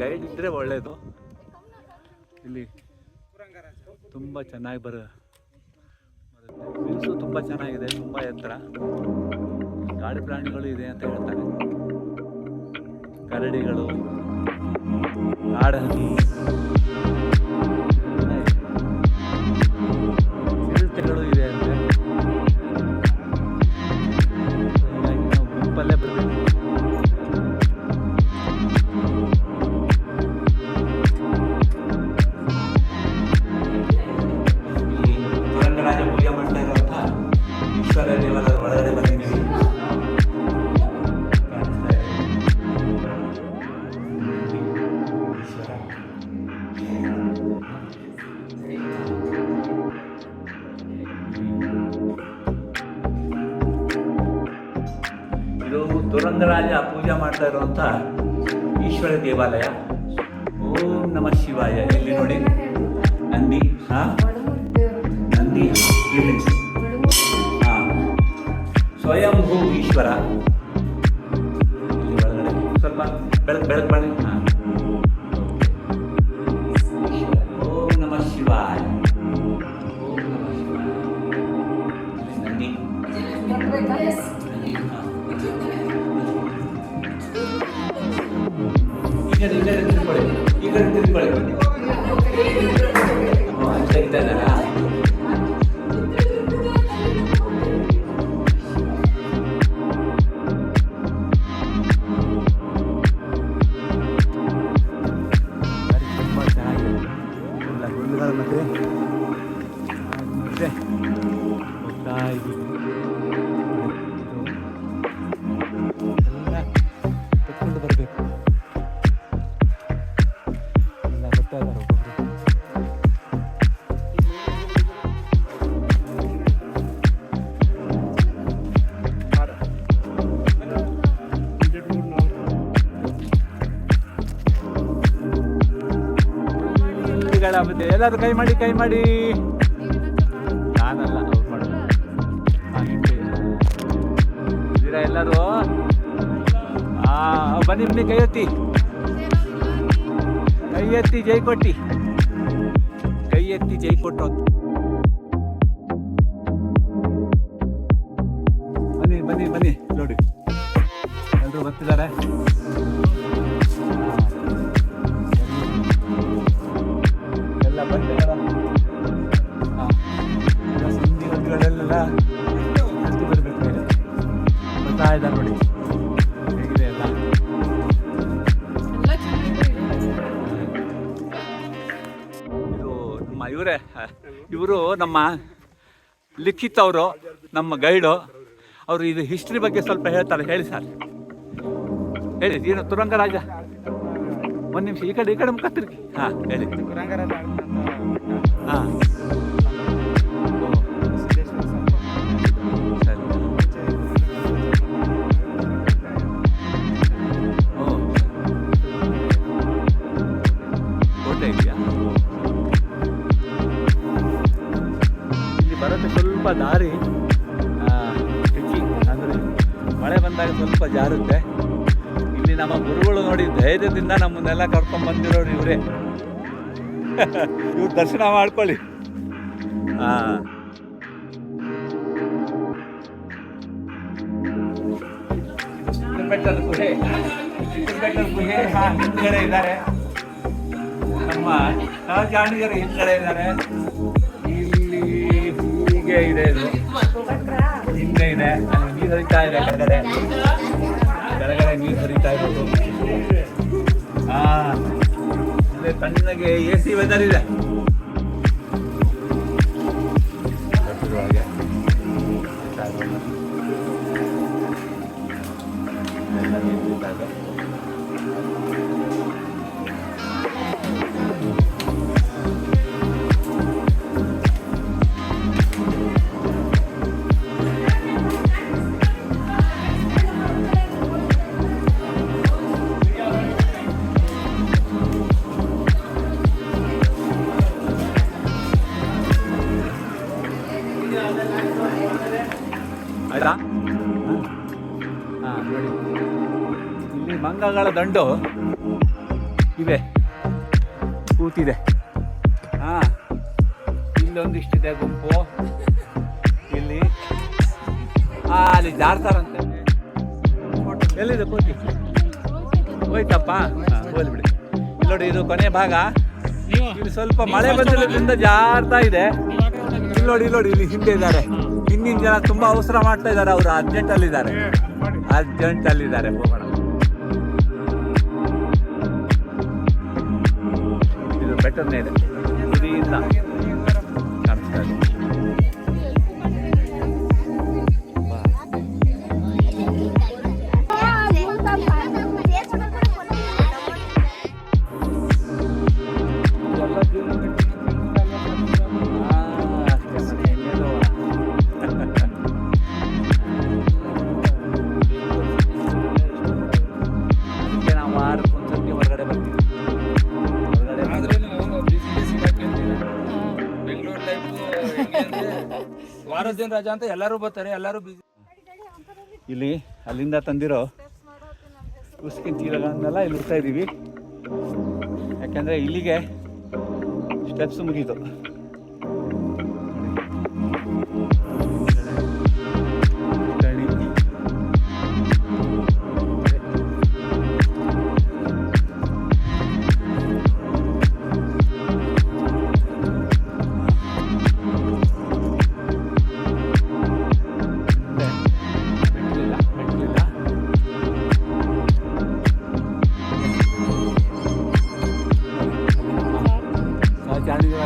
Guide ಇದ್ದರೆ ಒಳ್ಳೆಯದು. ಇಲ್ಲಿ ತುಂಬ ಚೆನ್ನಾಗಿ ಬರುತ್ತೆ. ವ್ಯೂಸು ತುಂಬ ಚೆನ್ನಾಗಿದೆ, ತುಂಬ ಎತ್ತರ. ಗಾಡಿ ಪ್ರಾಣಿಗಳು ಇದೆ ಅಂತ ಹೇಳ್ತಾರೆ. ಕರಡಿಗಳು, ಕಾಡಹಕ್ಕಿ, ಚಿರತೆಗಳು ಇದೆ ಅಂದರೆ ನಾವು ಗುಂಪಲ್ಲೇ ಬರಬೇಕು. ಒಳಗಡೆ ಬಂದಿದ್ದೀವಿ. ಇದು ದುರಂಗರಾಜ ಪೂಜೆ ಮಾಡ್ತಾ ಇರುವಂಥ ಈಶ್ವರ ದೇವಾಲಯ. ಓಂ ನಮಃ ಶಿವಾಯ. ಇಲ್ಲಿ ನೋಡಿ ನಂದಿ, ನಂದಿ ಇಲ್ಲಿ ಸ್ವಯಂಭೂ ಈಶ್ವರ. ಇಲ್ಲಿ ಒಳಗಡೆ ಸ್ವಲ್ಪ ಬೆಳಕು ಬನ್ನಿ. ಓಂ ನಮಃ ಶಿವಾಯ. ಓಂ ನಮಃ ಶಿವಾಯ. ನಂದಿ ಈ ಕಡೆ ತಿಳ್ಕೊಳ್ಳಿ, ಈ ಕಡೆ ತಿಳ್ಕೊಳ್ಳಿ. ತೆಗ್ತಾ ಇದ್ದಾರಾ? ಹೋಗ್ತಾ ಇದ್ದೀವಿ. ಎಲ್ಲ ತೆಗೆದುಕೊಂಡು ಬರಬೇಕು. ಎಲ್ಲ ಬರ್ತಾ ಇದ್ದಾರೆ ಒಬ್ಬೊಬ್ಬರು. ಎಲ್ಲರೂ ಕೈ ಮಾಡಿ, ಕೈ ಮಾಡಿ. ನಾನಲ್ಲ, ಅವ್ರು ಮಾಡೋದು. ಇದ್ದೀರಾ ಎಲ್ಲರೂ? ಬನ್ನಿ ಬನ್ನಿ, ಕೈ ಎತ್ತಿ, ಕೈ ಎತ್ತಿ, ಜೈ ಕೊಟ್ಟಿ, ಕೈ ಎತ್ತಿ, ಜೈ ಕೊಟ್ಟು. ಬನ್ನಿ ಬನ್ನಿ ಬನ್ನಿ, ನೋಡಿ ಎಲ್ಲರೂ ಬರ್ತಿದ್ದಾರೆ. ಎಲ್ಲ ಬಂದಿದ್ದಾರೆ. ಸಂಧಿ ಗಿಡಗಳೆಲ್ಲ ಹತ್ತಿ ಬರಬೇಕು ಮೇಲೆ ಬರ್ತಾ ಇದೆ ನೋಡಿ ಹೇಗಿದೆ ಎಲ್ಲ. ಇದು ನಮ್ಮ ಇವರು ನಮ್ಮ ಲಿಖಿತ್ ಅವರು ನಮ್ಮ ಗೈಡು ಅವರು. ಇದು ಹಿಸ್ಟ್ರಿ ಬಗ್ಗೆ ಸ್ವಲ್ಪ ಹೇಳ್ತಾರೆ, ಹೇಳಿ ಸರ್ ಹೇಳಿ. ಏನು ತುರಂಗರಾಜ, ಒಂದು ನಿಮಿಷ ಈ ಕಡೆ ಮುಖ ತಿರುಗಿ. ಹಾಂ ಹೇಳಿ. ತುರಂಗರಾಜ ಹಾಂ ಸರಿ. ಓ ಕೋಟೆ ಇದೆಯಾ ಇಲ್ಲಿ? ಬರೋಕ್ಕೆ ಸ್ವಲ್ಪ ದಾರಿ ಟ್ರಿಕ್ಕಿ, ಅಂದರೆ ಮಳೆ ಬಂದಾಗ ಸ್ವಲ್ಪ ಜಾರುತ್ತೆ. ಇಲ್ಲಿ ನಮ್ಮ ಗುರುಗಳು ನೋಡಿ ಧೈರ್ಯದಿಂದ ನಮ್ಮನ್ನೆಲ್ಲ ಕರ್ಕೊಂಡು ಬಂದಿರೋರು ಇವರೇ. ಇವ್ರು ದರ್ಶನ ಮಾಡ್ಕೊಳ್ಳಿ. ಹಾಂ ಬೆಟ್ಟದ ಗುಹೆ, ಬೆಟ್ಟದ ಗುಹೆ. ಹಾಂ ಹಿಂದ್ಗಡೆ ಇದ್ದಾರೆ ನಮ್ಮ ಸಹಜಾಣಿಗರು, ಹಿಂದ್ಗಡೆ ಇದ್ದಾರೆ. ಇಲ್ಲಿ ಹೀಗೆ ಇದೆ, ಇದು ಹಿಂದೆ ಇದೆ. ಅಲ್ಲಿ ನೀರು ಹರಿತಾ ಇದೆ, ಕೆಳಗಡೆ ನೀರು ಹರಿತಾ ಇರೋದು. ಹಾಂ ಅಂದರೆ ತಣ್ಣಗೆ AC ವೆದರ್ ಇದೆ. ಒಳಗೆ ಎಲ್ಲ ನೀರು ಹರಿತಾ ಇದೆ. ಆಯ್ತಾ? ಹಾಂ ನೋಡಿ, ಇಲ್ಲಿ ಮಂಗಗಳ ದಂಡು ಇದೆ, ಕೂತಿದೆ. ಹಾಂ ಇಲ್ಲೊಂದಿಷ್ಟಿದೆ ಗುಂಪು. ಇಲ್ಲಿ ಅಲ್ಲಿ ಜಾರ್ತಾರಂತೆ. ಎಲ್ಲಿದೆ ಕೋತಿ? ಹೋಯ್ತಪ್ಪ. ಹಾಂ ಹೋಗ್ಬಿಡಿ. ನೋಡಿ ಇದು ಕೊನೆ ಭಾಗ. ಇಲ್ಲಿ ಸ್ವಲ್ಪ ಮಳೆ ಬಂದಿರೋದ್ರಿಂದ ಜಾರ್ತಾ ಇದೆ. ಇಲ್ಲಿ ನೋಡಿ ಇಲ್ಲಿ ಹಿಂದೆ ಇದ್ದಾರೆ. ಹಿಂದಿನ ಜನ ತುಂಬಾ ಅವಸರ ಮಾಡ್ತಾ ಇದ್ದಾರೆ, ಅವರು ಅರ್ಜೆಂಟಲ್ಲಿದ್ದಾರೆ. ಹೋಗೋಣ. ಇದು ಬೆಟ್ಟದ ಮೇಲೆ ತುದಿಯಿಂದ ಕಾಣಿಸ್ತಾ ಇದೆ. ವಾರದಿನ ರಜಾ ಅಂತ ಎಲ್ಲರೂ ಬರ್ತಾರೆ, ಎಲ್ಲರೂ ಬಿಸಿ. ಇಲ್ಲಿ ಅಲ್ಲಿಂದ ತಂದಿರೋ ಉಸ್ಕಿನ ಚೀಲಗಳನ್ನೆಲ್ಲ ಇಲ್ಲಿ ಇಡ್ತಾ ಇದ್ದೀವಿ. ಯಾಕೆಂದರೆ ಇಲ್ಲಿಗೆ ಸ್ಟೆಪ್ಸ್ ಮುಗೀತು.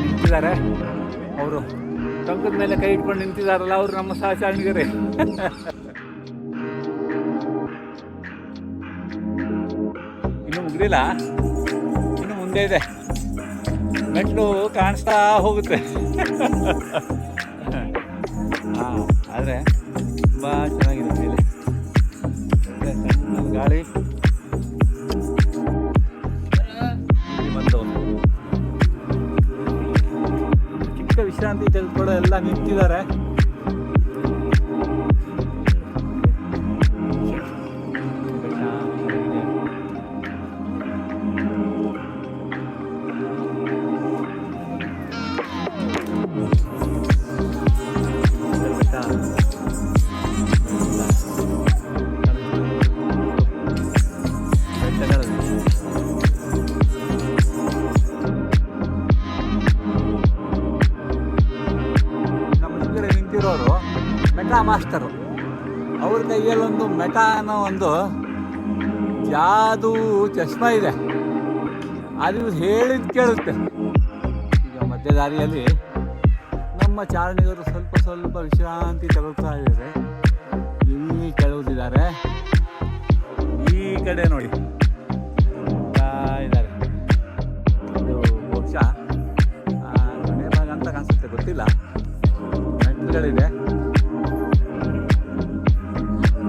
ನಿಂತಿದ್ದಾರೆ ಅವರು, ಟೊಂಕದ ಮೇಲೆ ಕೈ ಇಟ್ಕೊಂಡು ನಿಂತಿದ್ದಾರಲ್ಲ ಅವರು ನಮ್ಮ ಸಹಚಾರಿಗರೇ. ಇನ್ನು ಮುಗಿದಿಲ್ಲ, ಇನ್ನು ಮುಂದೆ ಇದೆ. ಮೆಟ್ಲು ಕಾಣಿಸ್ತಾ ಹೋಗುತ್ತೆ. ಹಾಂ ಆದರೆ ತುಂಬ ಚೆನ್ನಾಗಿರುತ್ತೆ ಇಲ್ಲಿ. ಸಣ್ಣ ಗಾಳಿ ಬಂತು. ಚಿಕ್ಕ ವಿಶ್ರಾಂತಿ ತೆಗೆದುಕೊಳ್ಳೋ ಎಲ್ಲ ನಿಂತಿದ್ದಾರೆ. Meta master. ಅವ್ರ ಕೈಯಲ್ಲೊಂದು ಮೆಟಾ ಅನ್ನೋ ಒಂದು ಜಾದೂ ಚಶ್ಮಾ ಇದೆ, ಅದು ಹೇಳಿದ ಕೇಳುತ್ತೆ. ಈಗ ಮಧ್ಯ ದಾರಿಯಲ್ಲಿ ನಮ್ಮ ಚಾರಣಿಗರು ಸ್ವಲ್ಪ ಸ್ವಲ್ಪ ವಿಶ್ರಾಂತಿ ತಗೊಳ್ತಾ ಇದ್ದಾರೆ. ಇಲ್ಲಿ ಕೆಲವುದಿದ್ದಾರೆ, ಈ ಕಡೆ ನೋಡಿ ಇದ್ದಾರೆ. ಇದು ಬಹುಶಃ ಮನೆ ಭಾಗ ಅಂತ ಕಾಣಿಸುತ್ತೆ, ಗೊತ್ತಿಲ್ಲ. ಮೆಟ್ಲುಗಳಿದೆ.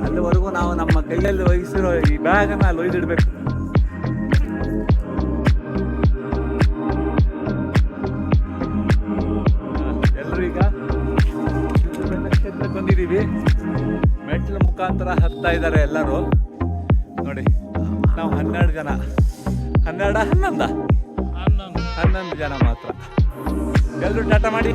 ಅಲ್ಲಿವರೆಗೂ ನಾವು ನಮ್ಮ ಕೈಯಲ್ಲಿ ವಹಿಸಿರೋ ಈ ಬ್ಯಾಗನ್ನು ಅಲ್ಲಿ ಒಯ್ದಿಡ್ಬೇಕು. ಎಲ್ಲರೂ ಈಗ ಕ್ಷೇತ್ರಕ್ಕೆ ಬಂದಿದ್ದೀವಿ. ಮೆಟ್ಲ ಮುಖಾಂತರ ಹತ್ತಾ ಇದ್ದಾರೆ ಎಲ್ಲರೂ. ನೋಡಿ, ನಾವು 12 ಜನ, 11 ಜನ ಮಾತ್ರ. ಎಲ್ಲರೂ ಟಾಟಾ ಮಾಡಿ.